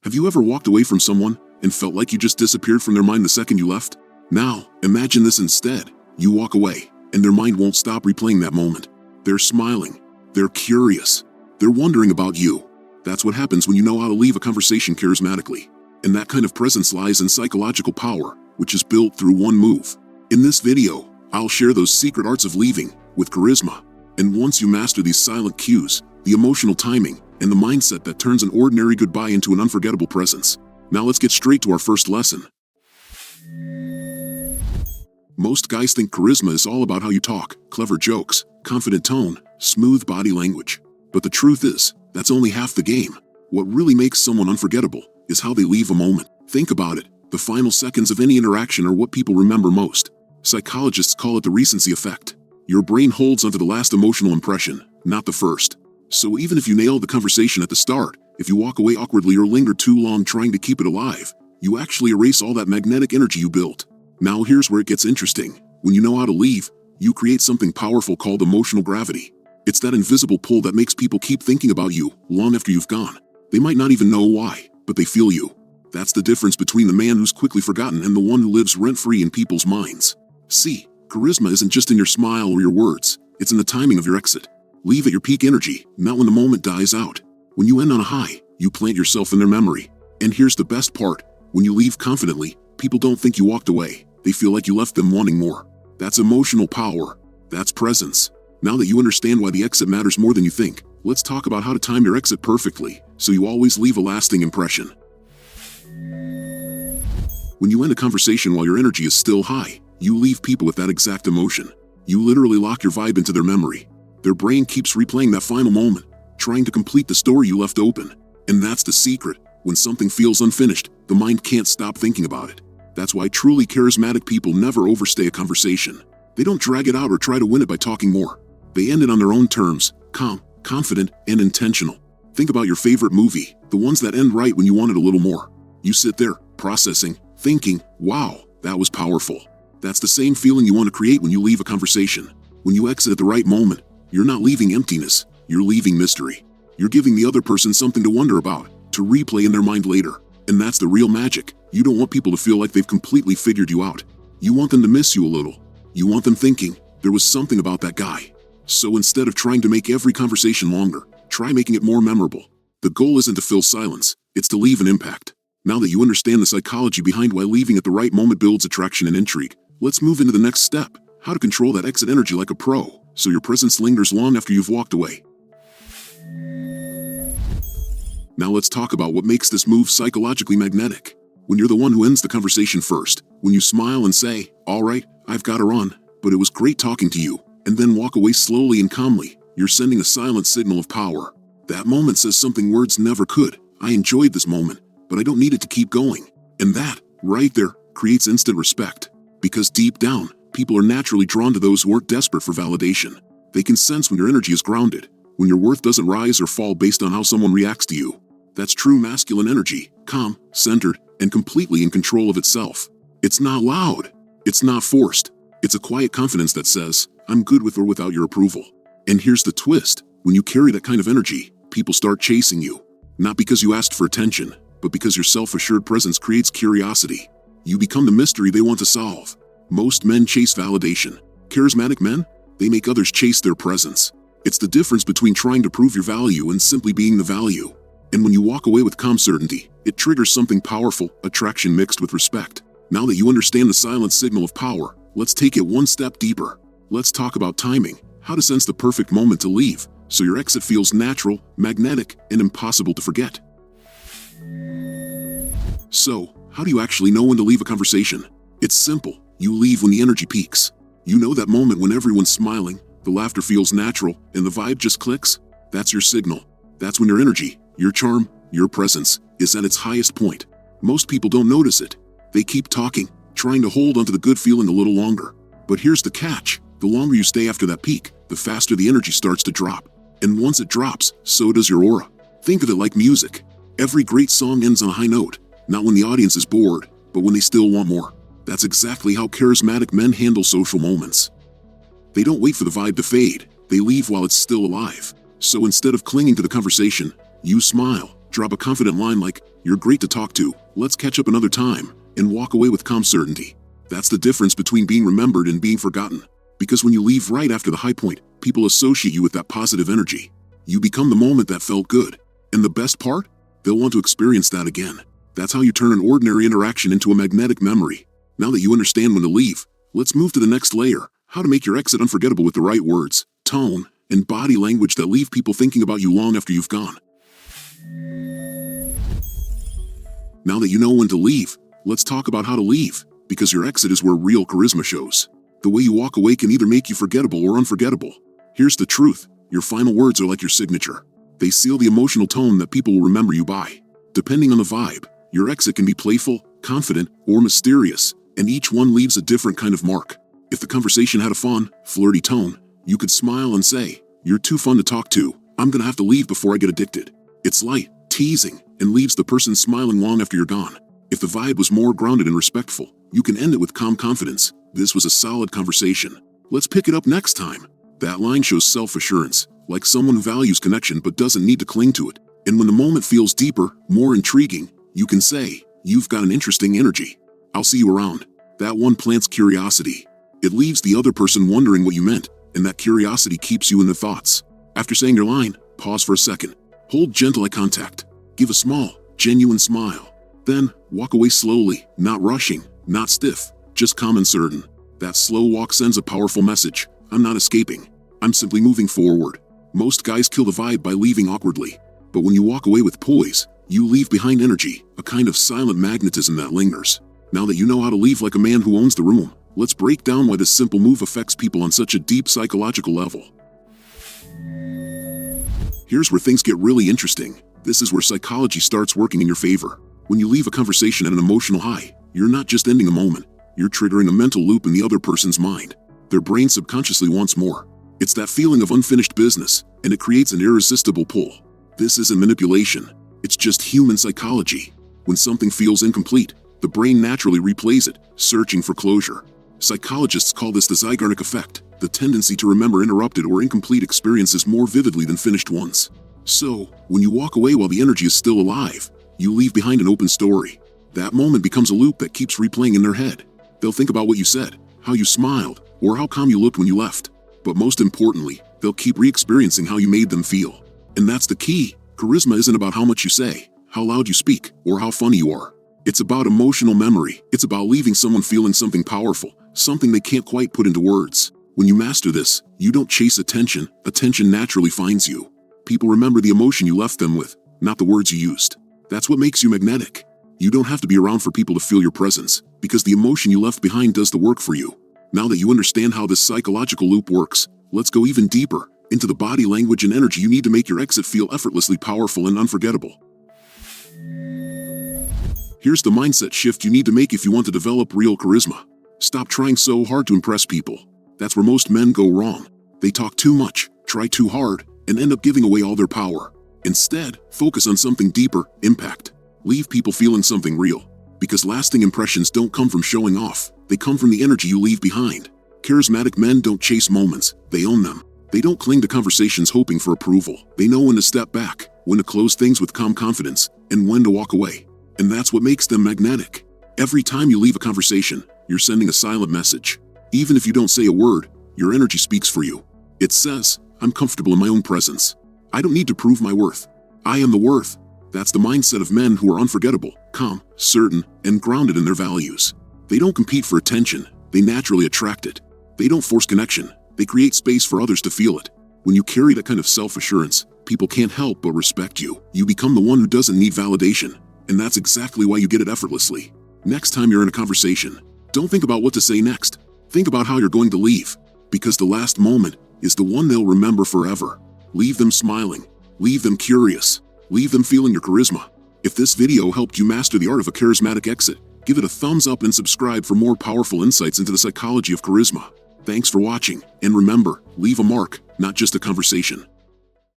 Have you ever walked away from someone and felt like you just disappeared from their mind the second you left? Now, imagine this instead. You walk away, and their mind won't stop replaying that moment. They're smiling. They're curious. They're wondering about you. That's what happens when you know how to leave a conversation charismatically. And that kind of presence lies in psychological power, which is built through one move. In this video, I'll share those secret arts of leaving with charisma. And once you master these silent cues, the emotional timing, and the mindset that turns an ordinary goodbye into an unforgettable presence. Now let's get straight to our first lesson. Most guys think charisma is all about how you talk, clever jokes, confident tone, smooth body language. But the truth is, that's only half the game. What really makes someone unforgettable is how they leave a moment. Think about it. The final seconds of any interaction are what people remember most. Psychologists call it the recency effect. Your brain holds onto the last emotional impression, not the first. So even if you nail the conversation at the start, if you walk away awkwardly or linger too long trying to keep it alive, you actually erase all that magnetic energy you built. Now here's where it gets interesting. When you know how to leave, you create something powerful called emotional gravity. It's that invisible pull that makes people keep thinking about you long after you've gone. They might not even know why, but they feel you. That's the difference between the man who's quickly forgotten and the one who lives rent-free in people's minds. See, charisma isn't just in your smile or your words, it's in the timing of your exit. Leave at your peak energy, not when the moment dies out. When you end on a high, you plant yourself in their memory. And here's the best part. When you leave confidently, people don't think you walked away. They feel like you left them wanting more. That's emotional power. That's presence. Now that you understand why the exit matters more than you think, let's talk about how to time your exit perfectly, so you always leave a lasting impression. When you end a conversation while your energy is still high, you leave people with that exact emotion. You literally lock your vibe into their memory. Their brain keeps replaying that final moment, trying to complete the story you left open. And that's the secret. When something feels unfinished, the mind can't stop thinking about it. That's why truly charismatic people never overstay a conversation. They don't drag it out or try to win it by talking more. They end it on their own terms, calm, confident, and intentional. Think about your favorite movie, the ones that end right when you wanted a little more. You sit there, processing, thinking, wow, that was powerful. That's the same feeling you want to create when you leave a conversation. When you exit at the right moment, you're not leaving emptiness, you're leaving mystery. You're giving the other person something to wonder about, to replay in their mind later. And that's the real magic. You don't want people to feel like they've completely figured you out. You want them to miss you a little. You want them thinking, there was something about that guy. So instead of trying to make every conversation longer, try making it more memorable. The goal isn't to fill silence, it's to leave an impact. Now that you understand the psychology behind why leaving at the right moment builds attraction and intrigue, let's move into the next step, how to control that exit energy like a pro, so your presence lingers long after you've walked away. Now let's talk about what makes this move psychologically magnetic. When you're the one who ends the conversation first, when you smile and say, all right, I've got to run, but it was great talking to you, and then walk away slowly and calmly, you're sending a silent signal of power. That moment says something words never could. I enjoyed this moment, but I don't need it to keep going. And that, right there, creates instant respect. Because deep down, people are naturally drawn to those who aren't desperate for validation. They can sense when your energy is grounded, when your worth doesn't rise or fall based on how someone reacts to you. That's true masculine energy, calm, centered, and completely in control of itself. It's not loud. It's not forced. It's a quiet confidence that says, I'm good with or without your approval. And here's the twist. When you carry that kind of energy, people start chasing you. Not because you asked for attention, but because your self-assured presence creates curiosity. You become the mystery they want to solve. Most men chase validation. Charismatic men? They make others chase their presence. It's the difference between trying to prove your value and simply being the value. And when you walk away with calm certainty, it triggers something powerful, attraction mixed with respect. Now that you understand the silent signal of power, let's take it one step deeper. Let's talk about timing, how to sense the perfect moment to leave, so your exit feels natural, magnetic, and impossible to forget. So, how do you actually know when to leave a conversation? It's simple. You leave when the energy peaks. You know that moment when everyone's smiling, the laughter feels natural, and the vibe just clicks? That's your signal. That's when your energy, your charm, your presence, is at its highest point. Most people don't notice it. They keep talking, trying to hold onto the good feeling a little longer. But here's the catch. The longer you stay after that peak, the faster the energy starts to drop. And once it drops, so does your aura. Think of it like music. Every great song ends on a high note, not when the audience is bored, but when they still want more. That's exactly how charismatic men handle social moments. They don't wait for the vibe to fade, they leave while it's still alive. So instead of clinging to the conversation, you smile, Drop a confident line like, "You're great to talk to, let's catch up another time," and walk away with calm certainty. That's the difference between being remembered and being forgotten. Because when you leave right after the high point, people associate you with that positive energy. You become the moment that felt good. And the best part? They'll want to experience that again. That's how you turn an ordinary interaction into a magnetic memory. Now that you understand when to leave, let's move to the next layer: how to make your exit unforgettable with the right words, tone, and body language that leave people thinking about you long after you've gone. Now that you know when to leave, let's talk about how to leave, because your exit is where real charisma shows. The way you walk away can either make you forgettable or unforgettable. Here's the truth: your final words are like your signature. They seal the emotional tone that people will remember you by. Depending on the vibe, your exit can be playful, confident, or mysterious, and each one leaves a different kind of mark. If the conversation had a fun, flirty tone, you could smile and say, "You're too fun to talk to, I'm gonna have to leave before I get addicted." It's light, teasing, and leaves the person smiling long after you're gone. If the vibe was more grounded and respectful, you can end it with calm confidence: "This was a solid conversation. Let's pick it up next time." That line shows self-assurance, like someone who values connection but doesn't need to cling to it. And when the moment feels deeper, more intriguing, you can say, "You've got an interesting energy. I'll see you around." That one plants curiosity. It leaves the other person wondering what you meant, and that curiosity keeps you in their thoughts. After saying your line, pause for a second. Hold gentle eye contact. Give a small, genuine smile. Then, walk away slowly, not rushing, not stiff, just calm and certain. That slow walk sends a powerful message: I'm not escaping, I'm simply moving forward. Most guys kill the vibe by leaving awkwardly. But when you walk away with poise, you leave behind energy, a kind of silent magnetism that lingers. Now that you know how to leave like a man who owns the room, let's break down why this simple move affects people on such a deep psychological level. Here's where things get really interesting. This is where psychology starts working in your favor. When you leave a conversation at an emotional high, you're not just ending a moment, you're triggering a mental loop in the other person's mind. Their brain subconsciously wants more. It's that feeling of unfinished business, and it creates an irresistible pull. This isn't manipulation, it's just human psychology. When something feels incomplete, the brain naturally replays it, searching for closure. Psychologists call this the Zeigarnik effect, the tendency to remember interrupted or incomplete experiences more vividly than finished ones. So, when you walk away while the energy is still alive, you leave behind an open story. That moment becomes a loop that keeps replaying in their head. They'll think about what you said, how you smiled, or how calm you looked when you left. But most importantly, they'll keep re-experiencing how you made them feel. And that's the key. Charisma isn't about how much you say, how loud you speak, or how funny you are. It's about emotional memory. It's about leaving someone feeling something powerful, something they can't quite put into words. When you master this, you don't chase attention. Attention naturally finds you. People remember the emotion you left them with, not the words you used. That's what makes you magnetic. You don't have to be around for people to feel your presence, because the emotion you left behind does the work for you. Now that you understand how this psychological loop works, let's go even deeper, into the body language and energy you need to make your exit feel effortlessly powerful and unforgettable. Here's the mindset shift you need to make if you want to develop real charisma. Stop trying so hard to impress people. That's where most men go wrong. They talk too much, try too hard, and end up giving away all their power. Instead, focus on something deeper: impact. Leave people feeling something real. Because lasting impressions don't come from showing off, they come from the energy you leave behind. Charismatic men don't chase moments, they own them. They don't cling to conversations hoping for approval. They know when to step back, when to close things with calm confidence, and when to walk away. And that's what makes them magnetic. Every time you leave a conversation, you're sending a silent message. Even if you don't say a word, your energy speaks for you. It says, "I'm comfortable in my own presence. I don't need to prove my worth. I am the worth." That's the mindset of men who are unforgettable, calm, certain, and grounded in their values. They don't compete for attention, they naturally attract it. They don't force connection, they create space for others to feel it. When you carry that kind of self-assurance, people can't help but respect you. You become the one who doesn't need validation, and that's exactly why you get it effortlessly. Next time you're in a conversation, don't think about what to say next. Think about how you're going to leave, because the last moment is the one they'll remember forever. Leave them smiling, leave them curious, leave them feeling your charisma. If this video helped you master the art of a charismatic exit, give it a thumbs up and subscribe for more powerful insights into the psychology of charisma. Thanks for watching, and remember, leave a mark, not just a conversation.